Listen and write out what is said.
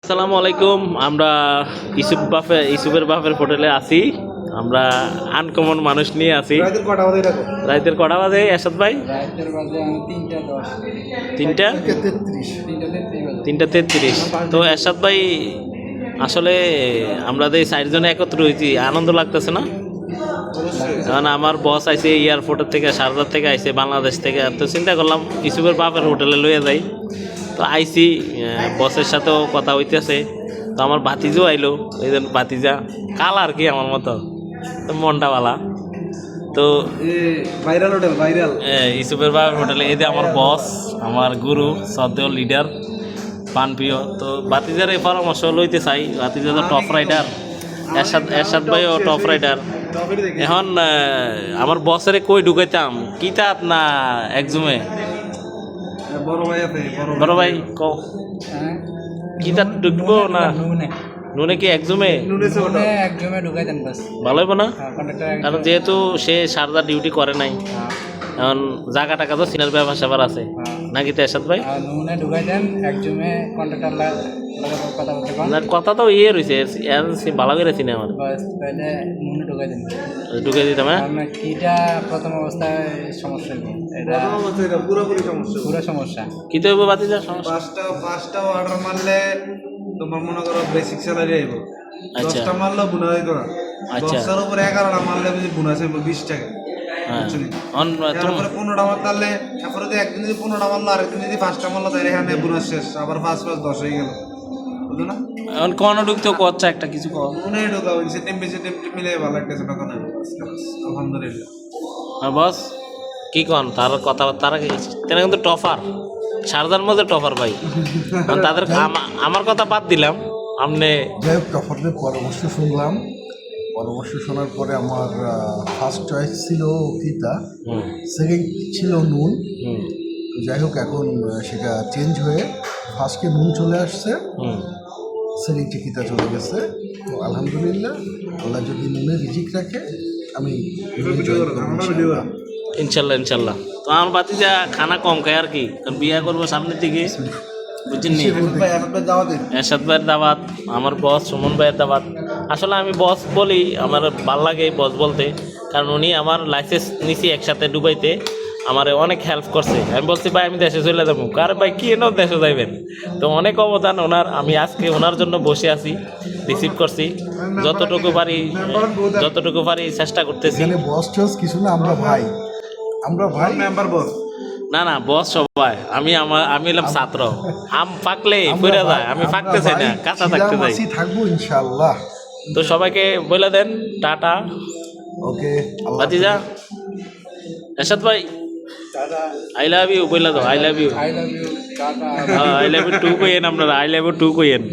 আসসালামু আলাইকুম। আমরা ইসুফের বাপের হোটেলে আছি। আমরা আনকমন মানুষ নিয়ে আছি। রাইতের কটা বাজে এরশাদ ভাই? রাতের বাজে 3:10 3:33। তো এরশাদ ভাই, আসলে আমরা যে 4 জনে একত্র হয়েছি, আনন্দ লাগতেছে না? কারণ আমার বস আইছে এয়ারপোর্টের থেকে, শারজার থেকে আইছে, বাংলাদেশ থেকে। তো চিন্তা করলাম ইসুফের বাপের হোটেলে লইয়া যাই। তো আইসি, বসের সাথেও কথা হইতেছে। তো আমার ভাতিজাও আইলো, এই জন্য ভাতিজা কালার কি আমার মতো, তো মনটা ভালা। তো ভাইরাল হোটেল ভাইরাল ইসুফের বাপের হোটেলে এই যে আমার বস, আমার গুরু, শ্রদ্ধেয় লিডার পানপ্রিয়। তো ভাতিজার এই পরামর্শ লইতে চাই। ভাতিজা তো টপ রাইডার, এরশাদ ভাইও টপ রাইডার। এখন আমার বসের কই ঢুকাইতাম, কিতাব না একজুমে? বড় ভাই কও, কিতাব ঢুকবো না নুনে? কি একজুমে ঢুকাই দেন বাস, ভালো হইব না? কারণ যেহেতু সে শারদা ডিউটি করে নাই, এখন জায়গা টাকা তো সিনার ব্যাপার স্যাপার আছে নাকি? তো এরশাদ ভাই নুনে ঢুকাই দেন, একজমে কন্ট্রাক্টর কথা বলতে পারেন। কথা তো ইয়ে রয়েছে, ভালো করে চিনে আমার। বাস তাহলে নুনে ঢুকাই দেন, ঢুকে দিতাম। হ্যাঁ, আপনার কিটা প্রথম অবস্থায় সমস্যা নেই, এটা পুরোপুরি সমস্যা, পুরো সমস্যা। কি তো হইব বাতিজার সমস্যা? পাঁচটা অর্ডার মারলে তোমার মনে করো বেসিক স্যালারি আইব। আচ্ছা 10টা মারলে বোনাস হইতো না। আচ্ছা 10টার উপরে 11টা মারলে বুঝি বোনাস হইব 20 টাকা। হ্যাঁ বুঝছনি? অন তারপরে 15টা মারলে, তারপরে যদি একদিন যদি 15টা মারলো, আরেকদিন যদি 5টা মারলো, তাহলে এখানে বোনাস শেষ। আবার 5 5 10 হয়ে গেল, বুঝলো না? এখন কোন ঢুকতেও কচ্ছা একটা কিছু কর। মনে ঢোকাও ইনসেন্টিভ মিলে ভালো একটা টাকা নেই। আলহামদুলিল্লাহ। আর বস কি কন, তার কথাবার্তা তেনা কিন্তু টফার, শারদার মধ্যে টফার ভাই। কারণ তাদের আমার কথা বাদ দিলাম, আপনি যাই হোক টফারদের পরামর্শ শুনলাম। পরামর্শ শোনার পরে আমার ফার্স্ট চয়েস ছিল কিতা, সেকেন্ড ছিল নুন। তো যাই হোক এখন সেটা চেঞ্জ হয়ে ফার্স্টে নুন চলে আসছে, সেকেন্ডে কিতা চলে গেছে। তো আলহামদুলিল্লাহ, আল্লাহ যদি নুনে রিজিক রাখে আমি ইনশাল্লাহ। তো আমার বাতিজা খানা কম খায় আর কি, কারণ বিয়ে করবো সামনের দিকে, বুঝছেন? এরশাদ ভাইয়ের দাওয়াত, আমার বস সুমন ভাইয়ের দাওয়াত। আসলে আমি বস বলি, আমার ভাল লাগে বস বলতে, কারণ উনি আমার লাইসেন্স নিছি একসাথে ডুবাইতে, আমার অনেক হেল্প করছে। আমি বলছি ভাই আমি দেশে চলে যাবো, কার ভাই কি এনে দেশে যাইবেন? তো অনেক অবদান ওনার। আমি আজকে ওনার জন্য বসে আছি, রিসিভ করছি, যতটুকু পারি চেষ্টা করতেছি। বস টস কিছু না, আমরা ভাই মেম্বার বস না বস সবাই, আমি এলাম ছাত্র। আম পাকলে পড়ে যায়, আমি পাকতে চাই না, কাঁচা থাকতে চাই। থাকবো ইনশাআল্লাহ। তো সবাইকে বলে দেন টাটা। ওকে ভাতিজা এরশাদ ভাই, আই লাভ ইউ বলে দাও। I love you I love you, tata. I love you too কইেন, আপনারা আই লাভ ইউ টু কইেন।